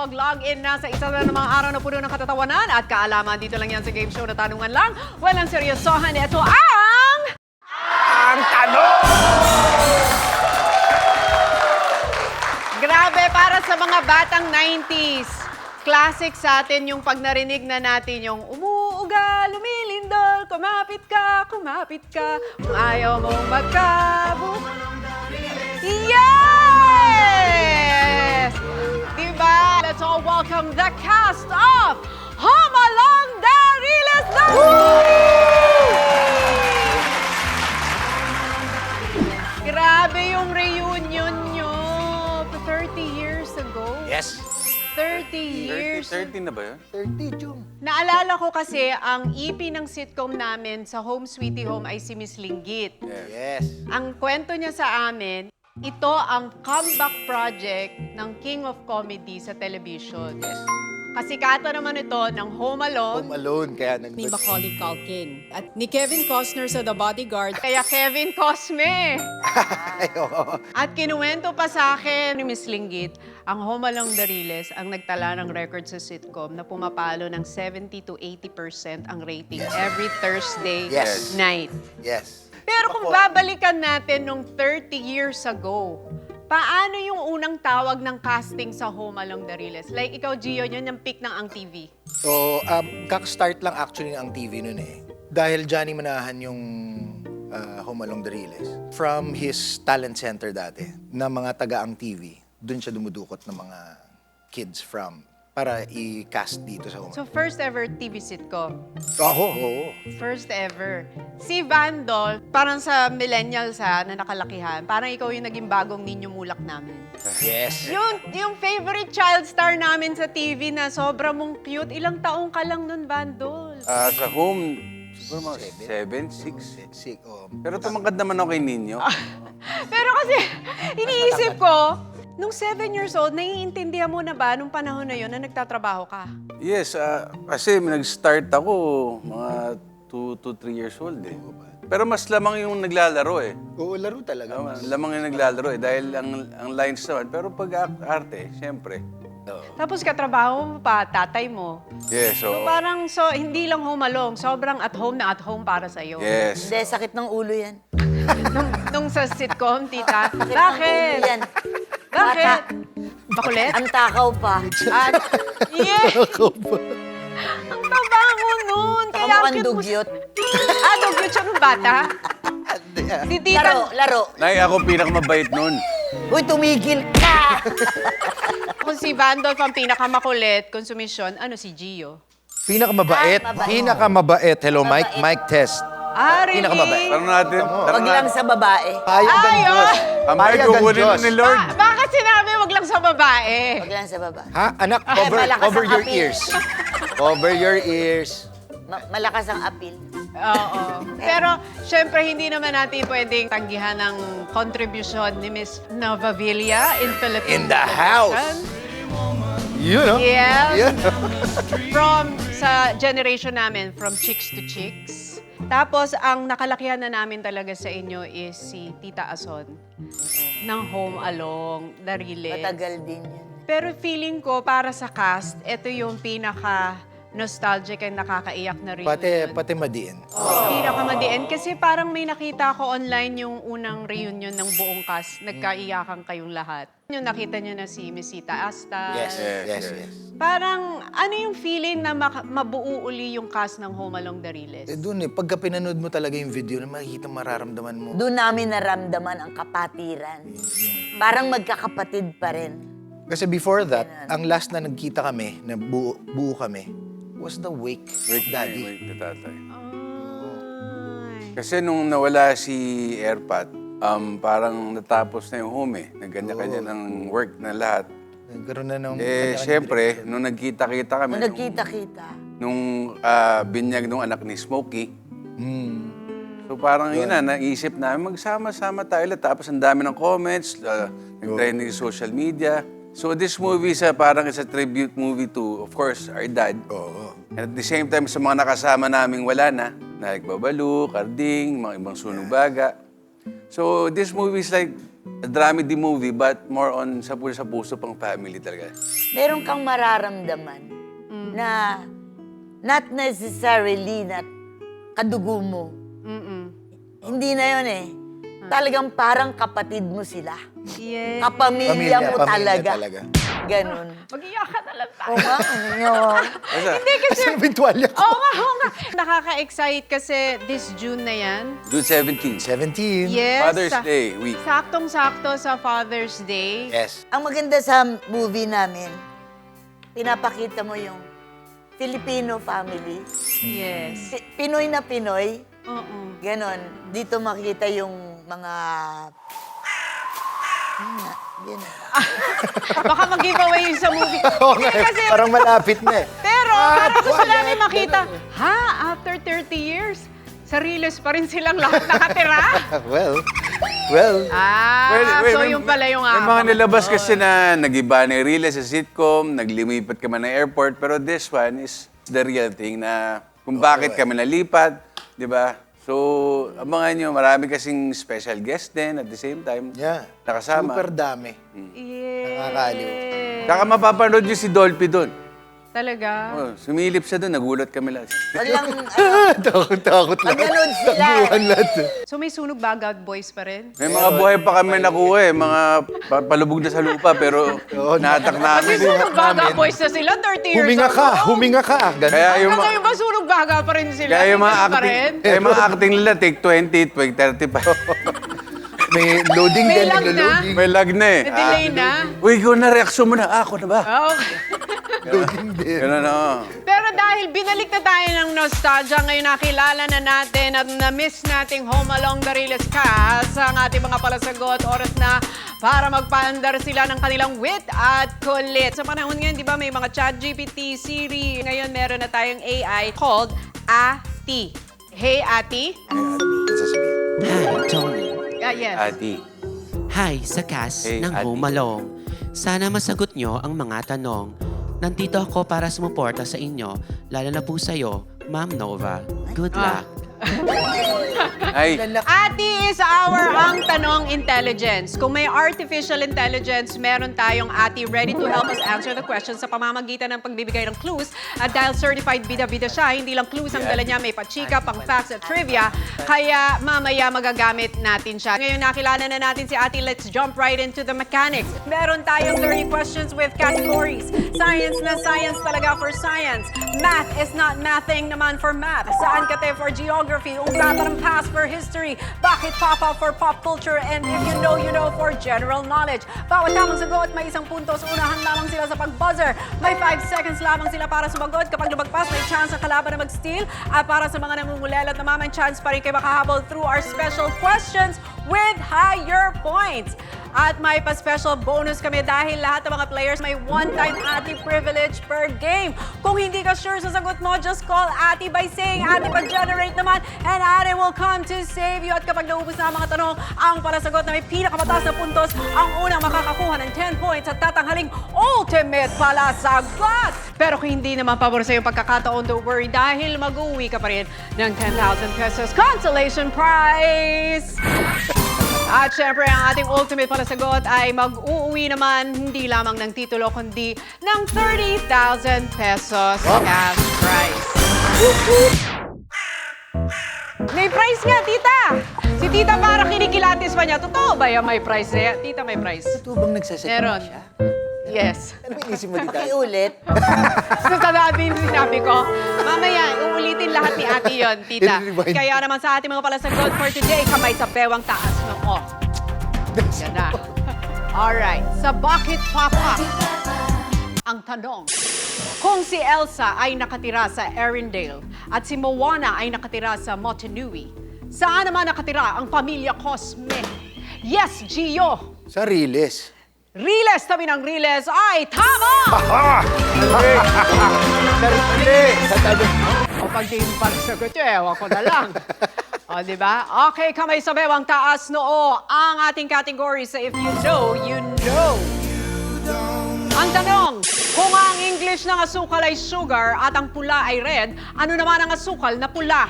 mag-log in na sa isa na namang araw na puno ng katatawanan at kaalaman. Dito lang yan sa game show na tanungan lang. Walang seryosohan. Ito ang... Ang tanong! Grabe, para sa mga batang 90s. Classic sa atin yung pag narinig na natin yung umuuga, lumilindol, kumapit ka, kung ayaw mong magkabu. Yes! Diba? Let's all welcome the cast of Home Along the Riles the Grabe yung reunion nyo. 30 years ago. Yes. 30 years. 30 na ba yun? 30, Jung. Naalala ko kasi ang EP ng sitcom namin sa Home Sweetie Home ay si Miss Linggit. Yes. Ang kwento niya sa amin, ito ang comeback project ng King of Comedy sa television. Yes. Kasikatan naman ito ng Home Alone. Home Alone, kaya nag... Ni Macaulay Culkin at ni Kevin Costner sa The Bodyguard. Kaya Kevin Cosme. Ay, oo. At kinuwento pa sa akin ni Miss Linggit, ang Home Along the Riles ang nagtala ng record sa sitcom na pumapalo ng 70 to 80% ang rating every Thursday Yes. night. Yes. Pero kung babalikan natin nung 30 years ago, paano yung unang tawag ng casting sa Home Along the Riles? Like ikaw, Gio, yun yung pick ng Ang TV. So, kak-start lang actually ng TV nun eh. Dahil Johnny Manahan yung Home Along the Riles. From his talent center dati, na mga taga-Ang TV, dun siya dumudukot ng mga kids from para i-cast dito sa Home. So first ever TV sitcom. Oo. First ever. Si Vandol, parang sa millennials na nakalakihan, parang ikaw yung naging bagong Ninyo Mulak namin. Yes. Yung favorite child star namin sa TV na sobra mong cute, ilang taong ka lang nun, Vandol? Sa home, siguro mga 7, 6. Sick. Oh. Pero tumangkad naman ako kay Ninyo. Pero kasi, iniisip ko, nung 7 years old, naiintindihan mo na ba nung panahon na yun na nagtatrabaho ka? Yes, kasi nag-start ako mga 2 to 3 years old eh. Pero mas lamang yung naglalaro eh. Oo, laro talaga. Lamang yung naglalaro eh. Dahil ang lines naman. Pero pag arte, siyempre. Tapos katrabaho mo pa, tatay mo. Yes, so... So parang, hindi lang home alone, sobrang at home na at home para sa'yo. Yes. Hindi, sakit ng ulo yan. Nung sa sitcom, tita, Sakit ng ulo bakit? yan. Bakit? Bakulit? Ang takaw pa. At, yeah! Ang taba mo nun. Saka Kaya mukhang cute mo dugyot. Dugyot siya nung bata? Si tita, Laro, laro. Nay, ako pinakamabait nun. Uy, tumigil ka! kung si Vandolph ang pinakamakulit, konsumisyon, ano si Gio? Pinakamabait. Mabait. Pinakamabait. Hello, Mabait. Mic test. Really? Pinakamabait. Tanong natin. Wag lang sa babae. Payagan Ay, Diyos. Ang may Payagan kukunin Diyos. ni Lord. Bakit sinabi wag lang sa babae? Wag lang sa babae. Ha? Anak, malakas cover ang your appeal. ears. Cover your ears. Malakas ang appeal. Oo. Pero, syempre, hindi naman natin pwedeng tanggihan ng contribution ni Miss Novavilla in Philippine In the house. You know? Yes. You know? From sa generation namin, from chicks to chicks. Tapos, ang nakalakihan na namin talaga sa inyo is si Tita Ason ng Home Along the Riles. Matagal din yan. Pero feeling ko, para sa cast, ito yung pinaka-nostalgic and nakakaiyak na reunion. Pati madiin. Pinakamadiin. Kasi parang may nakita ko online yung unang reunion ng buong cast. Nagkaiyakan kayong lahat. Yung nakita niyo na si Misita Asta. Yes. Parang ano yung feeling na mabuo uli yung cast ng Home Along the Riles? Doon pagka pinanood mo talaga yung video, na makikita mararamdaman mo. Doon namin naramdaman ang kapatiran. Parang magkakapatid pa rin. Kasi before that, ang last na nagkita kami, na buo kami, was the wake of Daddy. Wait, tatay. Ay. Kasi nung nawala si Airpat, parang natapos na yung home eh. Nagkanya-kanya ng work na lahat. Nagkaroon na ng... Siyempre, nung nagkita-kita kami, Kung nagkita-kita. nung binyag nung anak ni Smokey, so parang yun na, naisip namin, magsama-sama tayo lahat. Tapos ang dami ng comments, nag-trending sa social media. So this movie parang is a tribute movie to, of course, our dad. And at the same time, sa mga nakasama naming wala na, Naik Babalu, Karding, mga ibang sunog baga. So this movie is like a dramedy movie, but more on sa puso pang family talaga. Meron kang mararamdaman na not necessarily na kadugo mo. Hindi na yun eh. Talagang parang kapatid mo sila. Yes. Kapamilya mo talaga. Ganon. Mag-iyak ka na lang tayo. Oo nga, ano. Hindi kasi... Kasi eventualya ko. Oo nga. Nakaka-excite kasi this June na yan. June 17. 17. Yes. Father's Day week. Saktong-sakto sa Father's Day. Yes. Ang maganda sa movie namin, pinapakita mo yung Filipino family. Yes. Pinoy na Pinoy. Oo. Ganon. Dito makita yung mga... Ganon. Baka mag-giveaway yun sa movie. Oo nga, Kasi, parang malapit na eh. pero parang gusto wala. namin makita, after 30 years, sa Riles pa rin silang lahat nakatira. well. So yung pala yung May mga nilabas kasi na nag-iba na yung reel sa sitcom, naglimipat ka man ng airport, pero this one is the real thing na kung bakit kami nalipat, di ba? So, abangan nyo, marami kasing special guest din at the same time. Yeah. Nakasama. Super dami. Yes. Nakakaliw. Saka mapapanood nyo si Dolphy doon. Talaga? Oh, sumilip siya doon, nagulat kami lahat. Walang, Takot lang. Paganood sila. Takbuhan lahat. So may sunog Bagout Boys pa rin? May mga buhay pa kami nakuha eh, mga palubog na sa lupa, pero natak Kasi namin. sunog Bagout Boys na sila, 30 years Huminga ka. Ganun. Kaya yung Hanggang mga, ngayon ba sunog Bagout pa rin sila? kaya yung mga Tingnan pa acting, rin? kaya yung mga acting nila, take 20, take 30 pa. May loading May din. lag na. Naglo-loading. May lag na eh. May delay na? Uy, ikaw na, reaksyon mo na. Ako na ba? Okay. Loading din. Ganun na. Pero dahil binalik na tayo ng nostalgia, ngayon nakilala na natin at na-miss nating Home Along the Riles cast ang ating mga palasagot. Oras na para magpaandar sila ng kanilang wit at kulit. Sa panahon ngayon, di ba, may mga ChatGPT, Siri. Ngayon, meron na tayong AI called Ati. Hey, Ati. Hi, Tony. Yes. Ati. Hi sa cast Hey, ng Ate. Home Along. Sana masagot nyo ang mga tanong. Nandito ako para sumuporta sa inyo, lalo na po sa'yo, Ma'am Nova. Good luck. Ay, Ati is our Ang Tanong Intelligence. Kung may artificial intelligence, meron tayong Ati ready to help us answer the questions sa pamamagitan ng pagbibigay ng clues. At dahil certified bida-bida siya, hindi lang clues ang dala niya, may pachika, pang facts at trivia. Kaya mamaya magagamit natin siya. Ngayon nakilala na natin si Ati, let's jump right into the mechanics. Meron tayong 30 questions with categories. Science na science talaga for science. Math is not mathing naman for math. Saan kate for geography. Ungkatarang pass for history. Bakit papa for pop culture. And if you know for general knowledge. Bawat tamang sagot, may isang puntos. Unahan lamang sila sa pag-buzzer. May 5 seconds lamang sila para sumagot. Kapag lumagpas, may chance ang kalaban na mag-steal. At para sa mga nangungulela at naman, may chance pa rin kayo makahabol through our special questions with higher points. At may pa-special bonus kami dahil lahat ng mga players may one-time Ati privilege per game. Kung hindi ka sure sa sagot mo, just call Ati by saying Ati pag-generate naman and Ati will come to save you. At kapag naubos na ang mga tanong, ang palasagot na may pinakamataas na puntos, ang unang makakakuha ng 10 points at tatanghaling ultimate palasagot. Pero kung hindi naman pabor sa iyong pagkakataon, don't worry dahil mag-uwi ka pa rin ng 10,000 pesos consolation prize. At syempre, ang ating ultimate palasagot ay mag-uuwi naman hindi lamang ng titulo, kundi ng 30,000 pesos cash prize. May prize nga, tita! Si tita para kinikilatis pa niya. Totoo ba yan may prize na yan? Tita, may prize. Ito bang nagsaset Meron. siya? Yes. Ano inisip mo dito? Pakiulit. So, tandaan din sinabi ko. Mamaya, uulitin lahat ni Ate yon, tita. I-rewind. Kaya naman sa ating mga palasagot for today, kamay sa bewang taas ng off. Yan na. Alright. Sa Bakit Papa? Ang tanong, kung si Elsa ay nakatira sa Arendelle at si Moana ay nakatira sa Motunui, saan naman nakatira ang pamilya Cosme? Yes, Gio! Sa Riles. Riles, tabi ng Riles ay tama! Sa Riles. Sa tanong. O pag di mo pala sagot yun, ewan ko na lang. O, di ba? Okay, kamay sa bewang taas noo ang ating category sa If You Know, You Know. Ang tanong, kung ang English ng asukal ay sugar at ang pula ay red, ano naman ang asukal na pula?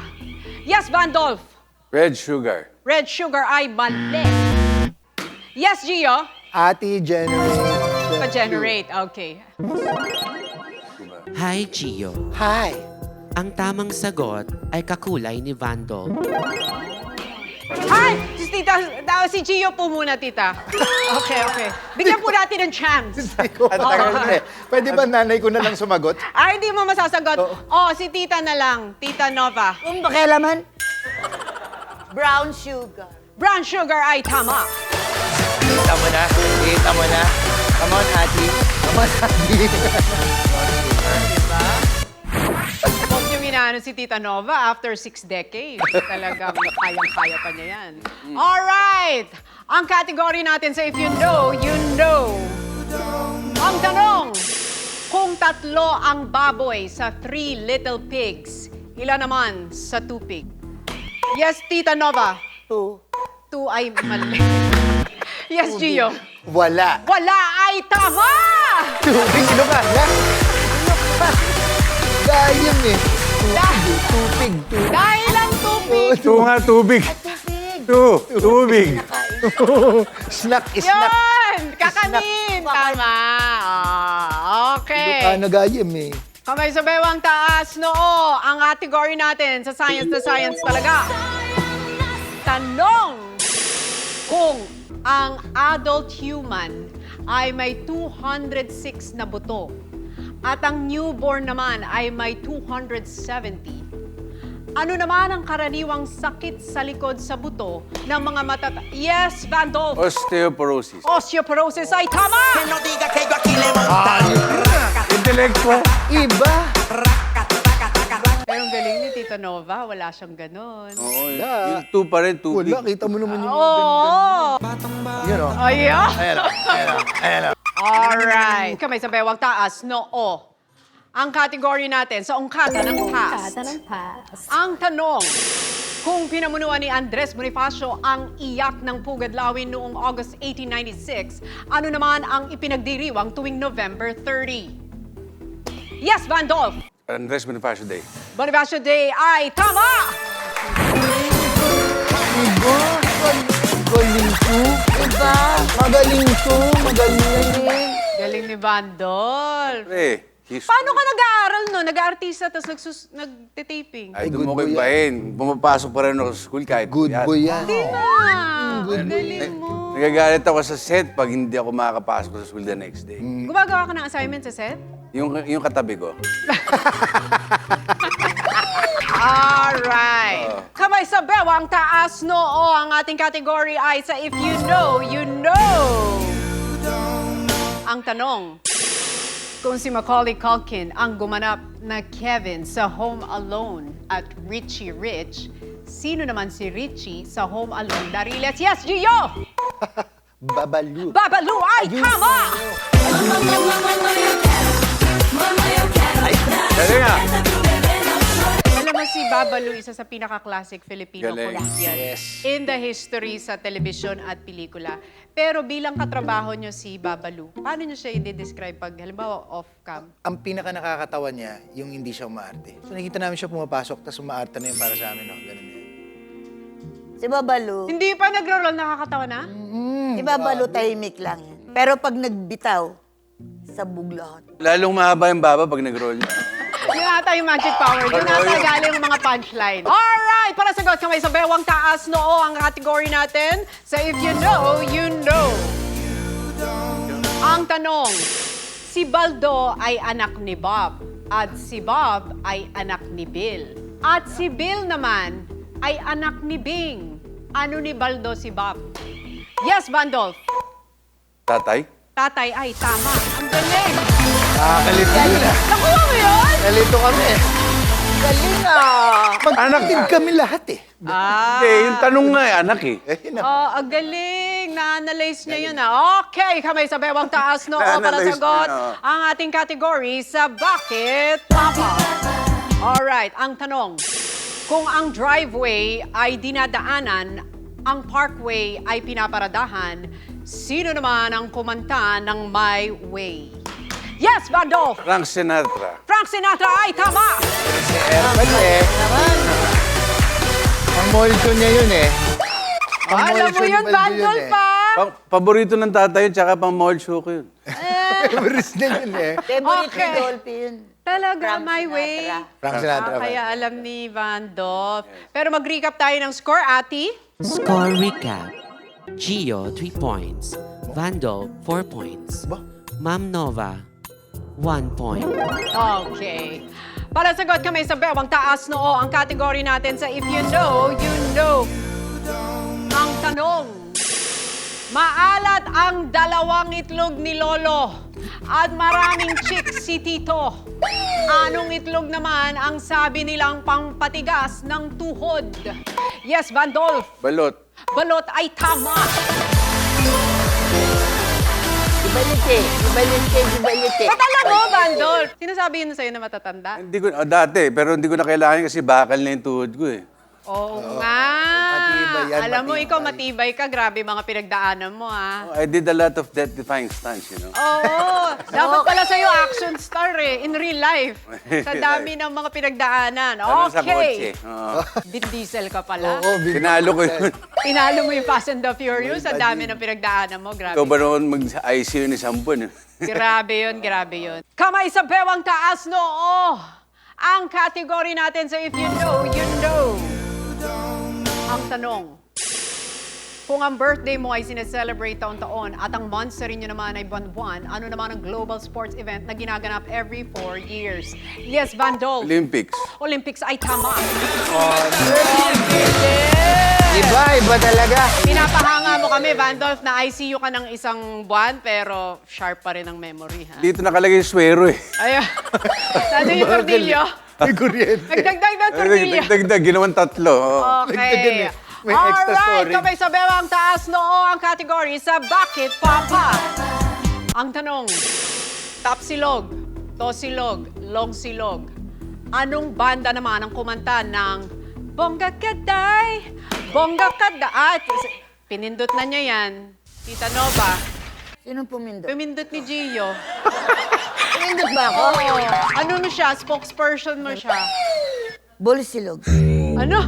Yes, Vandolph. red sugar. Red sugar ay mali. Yes, Gio? Ati generate. Pa-generate, okay. Hi, Gio. Hi. Ang tamang sagot ay kakulay ni Vandal. Hi! Si Gio po muna, tita. Okay, okay. Bigyan po natin ng chance. Ang tagal na eh. Pwede ba nanay ko na lang sumagot? Ay, hindi mo masasagot. Oh, si tita na lang. Tita Nova. Kung pakialaman, brown sugar. Brown sugar ay tama. Kita mo na. Kita mo na. Come on, Ati. Come on, Ati. Huwag niyong inaano si Tita Nova after 6 decades. Talagang kayang-kaya pa niya yan. Alright! Ang category natin sa If You Know, You Know. Ang tanong, kung tatlo ang baboy sa 3 Little Pigs, ilan naman sa 2 pig? Yes, Tita Nova. 2. 2 ay mali. Yes, Gio. Wala. Wala ay tama! Tubig, Ilocana. Gayam eh. Tupig. Dahil ang tubig. Ito nga, tubig. Tubig. Snack is snack. Yun! Kakanin! Tama. Okay. Ilocana gayam eh. Kamay sa bewang taas, noo. Ang category natin sa science na science talaga. Tanong kung ang adult human ay may 206 na buto at ang newborn naman ay may 270. Ano naman ang karaniwang sakit sa likod sa buto ng mga matata... Yes, Vandal! Osteoporosis. Osteoporosis ay tama! Intellectual. Iba. Pero ang galing ni Tita Nova, wala siyang ganon. Oo, Wala. yung 2 pa rin, tubig. Wala, kita mo naman yung... Oo! Yun o. Ayan! Ayan o. Ayan o. Ayan o. Alright. Kamay sa bewang taas, noo. Ang category natin sa ungkata ng past. Ang tanong, kung pinamunuan ni Andres Bonifacio ang iyak ng Pugadlawin noong August 1896, ano naman ang ipinagdiriwang tuwing November 30? Yes, Vandolph! Andres Bonifacio Day. Bonifacio Day ay tama! Iba. Magaling to. Iba? Magaling to. Magaling. Galing ni Vandolph. Pre, Paano ka nag-aaral no? Nag-aartista tapos nagtitaping? Ay, good doon mo boy ko ibahin. Pumapasok pa rin ako sa school kahit Good yan. boy yan. Di ba? Ang galing mo. Nagagalit ako sa set pag hindi ako makakapasok sa school the next day. Gumagawa ka ng assignment sa set? Yung katabi ko. Alright. Kamay sa bewang taas noo. Ang ating category ay sa If You Know, You Know. Ang tanong, kung si Macaulay Culkin ang gumanap na Kevin sa Home Alone at Richie Rich, sino naman si Richie sa Home Alone? Dariles, yes, Gio! Babalu. Babalu ay tama! Dali nga! Alam mo si Babalu, isa sa pinaka-classic Filipino Galing. comedian Yes. in the history sa telebisyon at pelikula. Pero bilang katrabaho nyo si Babalu, paano nyo siya i-describe pag halimbawa off-cam? Ang pinaka nakakatawa niya, yung hindi siya umaarte. So nakita namin siya pumapasok, tapos umaarte na yun para sa amin. No? Ganun yan. Si Babalu. Hindi pa nagro-roll, nakakatawa na? Si Babalu tahimik lang yan. Pero pag nagbitaw, sabog lahat. Lalong mahaba yung baba pag nag-roll. Yun ata yung magic power. Yun ata galing yung mga punchline. Alright! Para sagot kamay sa bewang taas noo ang category natin sa If You Know, You Know. Ang tanong, si Baldo ay anak ni Bob at si Bob ay anak ni Bill. At si Bill naman ay anak ni Bing. Ano ni Baldo si Bob? Yes, Bandolph. Tatay? Tatay ay tama. Ang galing. Nakakalito yun ah. Nakuha mo yun? Kalito kami. Galing ah! Mag-active kami lahat eh. Ah. Hindi, yung tanong nga anak eh. Oh, ang galing. Na-analyze niya yun ah. Okay, kamay sa bewang taas noo para Na-analyze sagot niya, ang ating category sa Bakit Papa? Alright, ang tanong. Kung ang driveway ay dinadaanan, ang parkway ay pinaparadahan, sino naman ang kumanta ng My Way? Yes, Bandolph! Frank Sinatra. Frank Sinatra ay tama! Kasi, ang molto niya yun eh. Ang Alam mo molto ni yun, Baldo Bandolph eh. pa! Paborito ng tatay yun, tsaka pang mall show ko yun. Favorites na yun eh. Favorite Okay. ni Dolphy yun. Talaga, Frank my Sinatra. way. Frank Sinatra. Kaya alam ni Vandolph. Pero mag-recap tayo ng score, Ati. Score recap. Gio, 3 points. Vandal, 4 points. Ba? Ma'am Nova, 1 point. Okay. Para sagot kami sa bewang taas noo, ang category natin sa If You Know, You Know. Ang tanong, maalat ang 2 itlog ni Lolo at maraming chicks si Tito. Anong itlog naman ang sabi nilang pangpatigas ng tuhod? Yes, Vandolph. Balot. Balot ay tama. Ibalite. Ba't alam mo, Vandolph? Sinasabi yun sa'yo na matatanda? Hindi ko, dati, pero hindi ko na kailangan kasi bakal na yung tuhod ko eh. Oo nga. Matibay yan, Alam mo, matibay. ikaw matibay ka. Grabe mga pinagdaanan mo, ha? I did a lot of death-defying stunts, you know. Oo. Dapat pala sa'yo action star eh, in real life. Sa dami ng mga pinagdaanan. Lalo sa kotse. Okay. Oo. Vin Diesel ka pala. Oo, Tinalo ko yun. Tinalo mo yung Fast and the Furious. Sa dami ng pinagdaanan mo. Grabe. Ikaw ba naman mag-ICU ni Sampon? Grabe yun, grabe yun. Kamay sa bewang taas, noo! Ang category natin sa If You Know, You Know. Ang tanong, kung ang birthday mo ay sineselebrate taon-taon at ang monthsary nyo naman ay buwan-buwan, ano naman ang global sports event na ginaganap every 4 years? Yes, Vandolph. Olympics. Olympics ay tama. Iba talaga. Pinapahanga mo kami, Vandolph, na ICU ka ng isang buwan, pero sharp pa rin ang memory, ha? Dito nakalagay yung swero eh. Ayun. Nandun yung tornilyo. May kuryente. Nagdagdag ng tornilyo. Dagdag, ginawang 3. Oo. Okay. May extra Alright, story. kamay sa bewang taas noo ang category sa Bakit Papa? Ang tanong, top silog, to silog, long silog. Anong banda naman ang kumanta ng Bongga Kaday, Bongga Kaday? Ah, pinindot na niya yan. Tita Nova, Sino pumindot? pumindot ni Gio. Pumindot ba ako? Oo. Ano mo siya? Spokesperson mo siya. Bolisilog. Ano?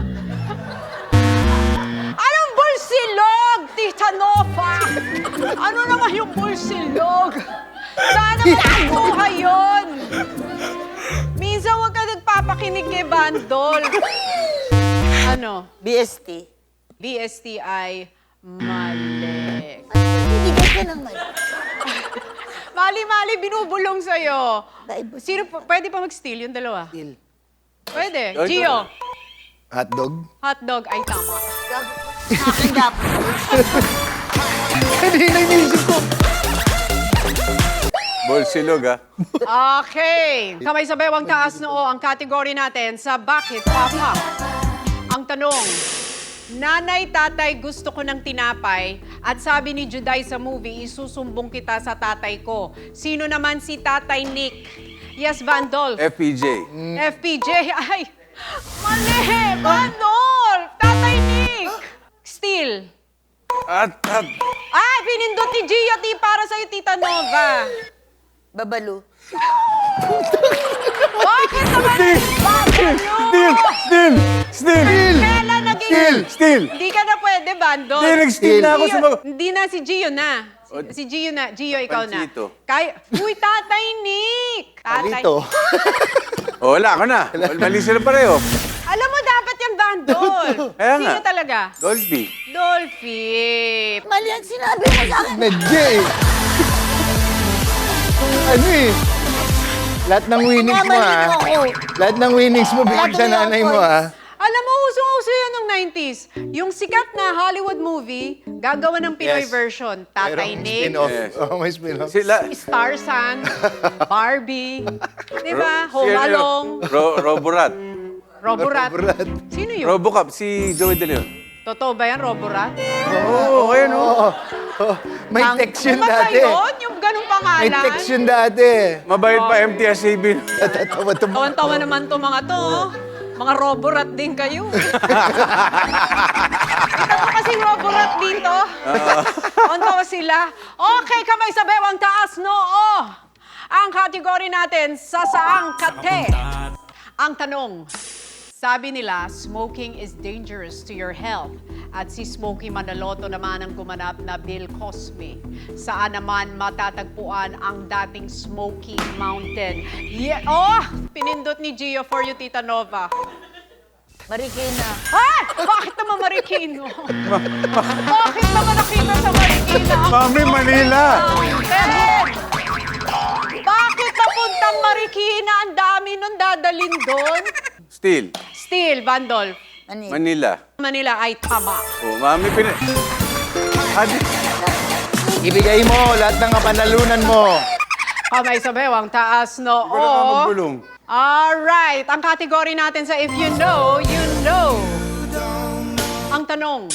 Anong bulsilog, Tita Nova? Ano naman yung bulsilog? Saan naman nakuha yun? Minsan huwag ka nagpapakinig kay Bandol. Ano? BST. BSTI mali. Bibigay ka naman. Mali-mali, binubulong sa'yo. Daibo. Sino, pwede pa mag-steal yung dalawa? Deal. Pwede. Ay, Gio, Hotdog. hotdog ay tama. Akin dapat. Hindi na inisip ko. Bolsilog ah. Okay. Kamay sa bewang taas noo ang category natin sa Bakit Papa? Ang tanong, nanay, tatay, gusto ko ng tinapay at sabi ni Juday sa movie, isusumbong kita sa tatay ko. Sino naman si Tatay Nick? Yes, Vandolph. FPJ. FPJ. Ay, mali! Vandolph! Tatay Nick! Steal. At Ay, pinindot ni Gia, di para sa'yo, Tita Nova. Babalu. Bakit naman? Bakit yun? Steal! Kailan naging... Steal! Hindi ka na pwede, Bandol. Hindi, nag-steal na ako sa mga... Hindi na, si Gio na. Si Gio na. Gio, ikaw Panchito. na. Uy, Tatay Nick! Tatay. Dito. Oh, wala ako na. Mali sila pareho. Alam mo, dapat yung Bandol. Kaya nga. Sino talaga? Dolphy. Dolphy. Mali ang sinabi mo sa akin. Medyo eh. Ano eh. Lahat ng winnings mo Mamalino ah. ako. Lahat ng winnings mo bigyan sa nanay mo ah. Alam mo, usong-uso yun ng 90s. Yung sikat na Hollywood movie, gagawa ng Pinoy Yes. version. Tatay Merong Nick, spin-off. Yes. Oh, may spin-off. Sila... Starsan, Barbie, di ba? Home si- Alone, Roborat. Roborat. Roborat. Sino yun? Robocop, si Joey De Leon. Totoo ba yan, Roborat? Oo, ayun oh. Oh, may text yun Ano ba dati. yun? Yung ganung May pangalan? text yun dati. Mabayad pa MTS-AB. Tatawa to. Tawan-tawa naman to mga to. Oh. Mga Roborat din kayo. Kita mo kasing Roborat dito. Tawan-tawa sila. Okay, kamay sa bewang taas, noo. Ang kategory natin, sa saang kate? Ang tanong, Sabi nila, smoking is dangerous to your health. At si Smokey Manaloto naman ang gumanap na Bill Cosby. Saan naman matatagpuan ang dating Smoky Mountain? Pinindot ni Gio for you, Tita Nova. Marikina. Ah! Bakit naman Marikina? Bakit naman nakita sa Marikina? Mami, Manila! Kevin! Bakit napuntang Marikina? Ang dami nun dadalin doon. Still, Still, Vandol. Manila. Manila ay tama. Oh, mami, Adi, Ibigay mo lahat ng kapanalunan mo. Kamay sa bewang, taas no. wala ka magbulong. Alright, ang category natin sa If You Know, You Know. Ang tanong,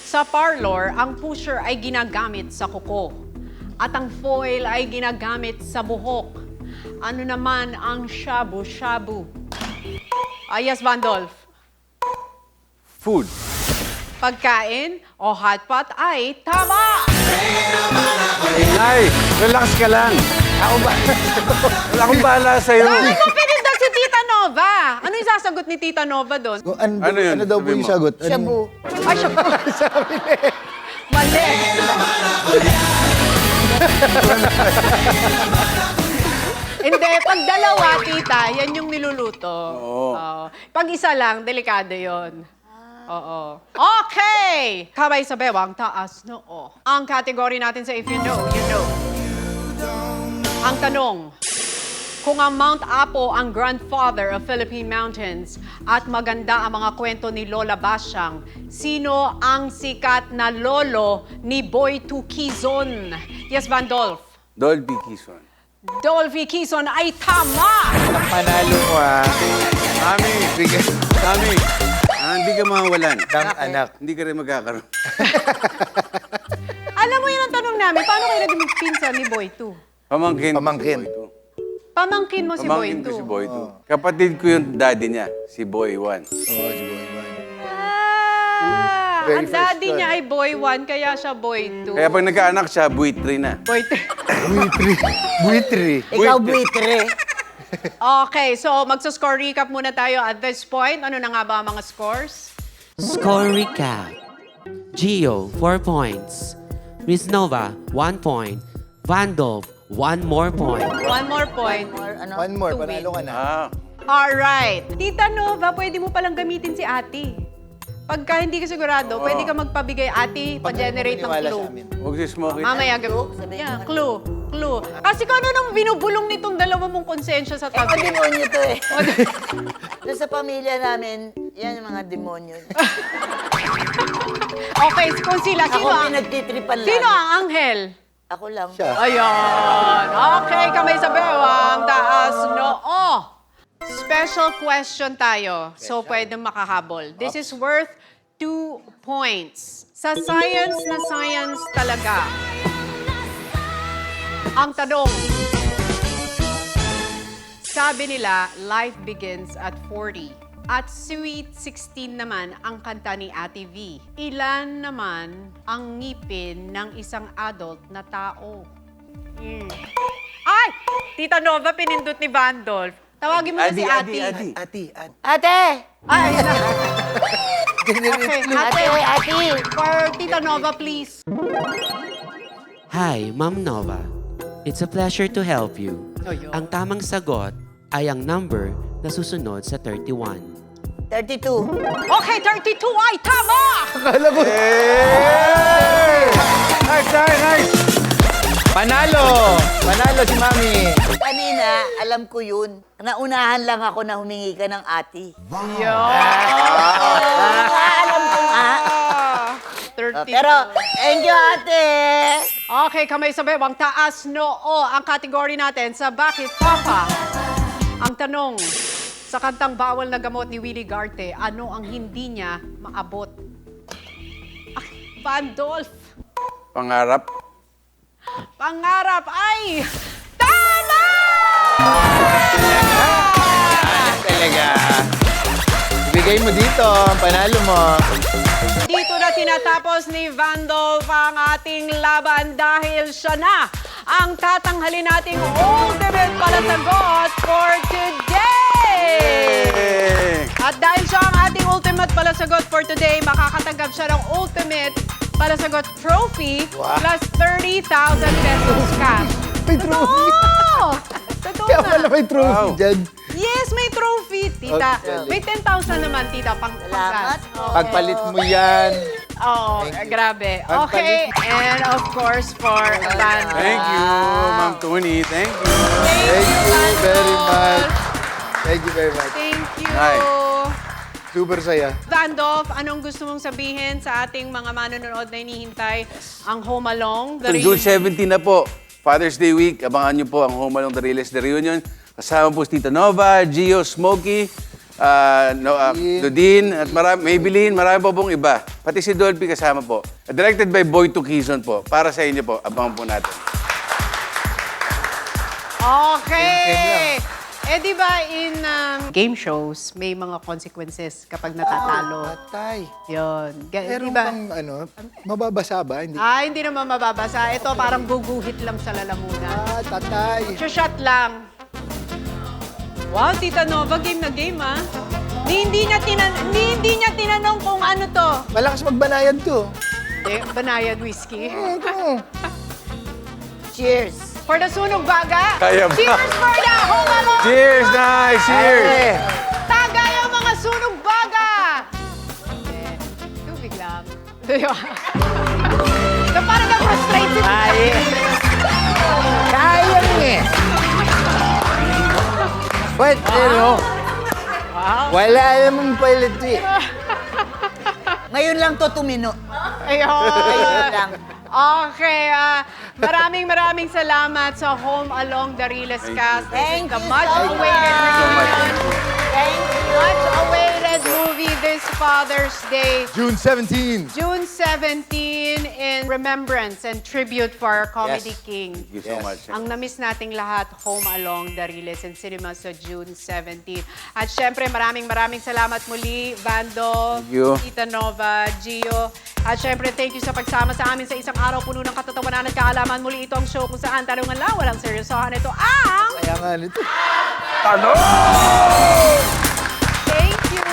sa parlor, ang pusher ay ginagamit sa kuko. At ang foil ay ginagamit sa buhok. Ano naman ang shabu-shabu? Yes, Vandolph. Food. Pagkain o hotpot ay tama! Ay, relax ka lang. Ako ba? Wala akong bahala sa'yo. Bakit mo pinindot si Tita Nova? Ano yung sasagot ni Tita Nova doon? Ano yun? Ano daw po Sabi yung mo. sagot? Shabu. Ay, siya po. Mali. Hindi, pag dalawa, tita, yan yung niluluto. Oo. Pag isa lang, delikado yon. Oo. Okay! Kamay sa bewang, taas noo. Ang category natin sa If You Know, You Know. Ang tanong, kung ang Mount Apo ang grandfather of Philippine mountains at maganda ang mga kwento ni Lola Basyang, sino ang sikat na lolo ni Boy Tukizon? Yes, Vandolph. Dolby Kison. Dolphy Quezon ay tama! Panalo mo Mami, Mami, hindi ka mawawalan. ng anak. Hindi ka rin magkakaroon. Alam mo yun ang tanong namin, paano kayo naging magpinsan ni Boy 2? Pamangkin. Pamangkin. Si Boy 2. Pamangkin mo si Boy Pamangkin ko 2. si Boy 2. Kapatid ko yung daddy niya, si Boy 1. Oo, si Boy Juan. Ang Very first daddy one. niya ay Boy 1, kaya siya Boy 2. Kaya pag nagkaanak siya, buitri na. Boy 3. Buitri. Ikaw, buitre. Okay, so magsa-score recap muna tayo at this point. Ano na nga ba ang mga scores? Score recap. Gio, 4 points. Miss Nova, 1 point. Vandolph, 1 more point. One more point. One more, To panalo ka na. Alright. Tita Nova, pwede mo palang gamitin si Ate. Pagka hindi ka sigurado, pwede ka magpabigay, Ate, pa-generate ng Maniwala clue. sa amin. Huwag si Smokey. Mamaya yeah, clue. Kasi kung ano nang binubulong nitong dalawa mong konsensya sa O, tabi. demonyo to eh. Doon sa pamilya namin, yan yung mga demonyo. Okay, kung sila, Ako sino ang, pinagtitripan lang. sino ang anghel? Ako lang. Siya. Ayan. Okay, kamay sa bewang, taas, noo. Special question tayo. So, pwedeng makahabol. This is worth 2 points. Sa science na science talaga. Ang tanong, sabi nila, life begins at 40. At Sweet 16 naman ang kanta ni Ate V. Ilan naman ang ngipin ng isang adult na tao? Ay! Tita Nova, pinindot ni Vandolph. Tawagin mo na si Ate. Ati. Ate! Ay, na. Generate clue. Ate, Ate! for Tita Nova, please. Hi, Ma'am Nova. It's a pleasure to help you. Ayun. Ang tamang sagot ay ang number na susunod sa 31. 32. Okay, 32 ay tama! Akala ko. Nice! Panalo! Panalo si Mami. Kanina, alam ko yun. Naunahan lang ako na humingi ka ng ati. Alam ko nga. 32. Pero, thank you, ate! Okay, kamay sa bewang, taas, noo. Ang category natin sa Bakit Papa? Ang tanong, sa kantang Bawal na Gamot ni Willie Garte, ano ang hindi niya maabot? Vandolph, Pangarap. pangarap ay tama! Talaga. Ibigay mo dito. Panalo mo. Dito na tinatapos ni Vandolph ang ating laban dahil siya na ang tatanghalin nating ultimate palasagot for today! Yay! At dahil siya ang ating ultimate palasagot for today, makakatanggap siya ng ultimate palasagot trophy plus 30,000 pesos cash. May trophy. Oo! Totoo Kaya nga. pala may trophy Wow. dyan. Yes, may trophy, tita. Okay. May 10,000 naman, tita, pang Salamat. panggas. Pagpalit mo yan. Oh, grabe. Okay. And of course, for Van. Thank you, Ma'am Tony. Thank you. Thank you very much. Thank you very much. Thank you. Hi. Super saya. Vandolph, anong gusto mong sabihin sa ating mga manonood na hinihintay ang Home Along? The June 17 na po, Father's Day week. Abangan niyo po ang Home Along The Realest The Reunion. Kasama po si Tita Nova, Gio, Smokey, Dudin, at Maybelline, marami po pong iba. Pati si Dolphy kasama po. Directed by Boy Tukizon po. Para sa inyo po, abangan po natin. Okay. Eh, di ba in game shows, may mga consequences kapag natatalo. Patay. Yun. Meron Di ba? pang mababasa ba? Hindi. Hindi naman mababasa. Ito parang guguhit lang sa lalamunan. Tatay. Shot lang. Wow, Tita Nova, game na game, ah. Hindi niya tinanong kung ano to. Malakas magbanayad to. Banayad whiskey. Ito. Cheers. For the sunog baga. Kaya ba? Cheers for the Home Along. Cheers! Nice! Cheers! Tagay ang mga sunog baga. Tubig lang. So parang na-frustrate si Kayang eh. But, wala namang pilot eh. Ngayon lang to tumino. Ayun. Ngayon lang. Okay, maraming salamat sa Home Along The Realest Cast. Thank The you much-awaited so much. reunion. Thank you. Much-awaited movie this Father's Day. June 17. June 17 in remembrance and tribute for our Comedy Yes. King. Thank you so Yes. much. Ang namiss nating lahat, Home Along The Realest in cinema sa June 17. At syempre, maraming salamat muli, Vando, Thank you. Tita Nova, Gio. At syempre, thank you sa pagsama sa amin sa isang araw puno ng katatawanan at kaalaman. Muli ito ang show kung saan tanungan lang, walang seryosohan. Ito ang... Kaya nga nito. Thank you!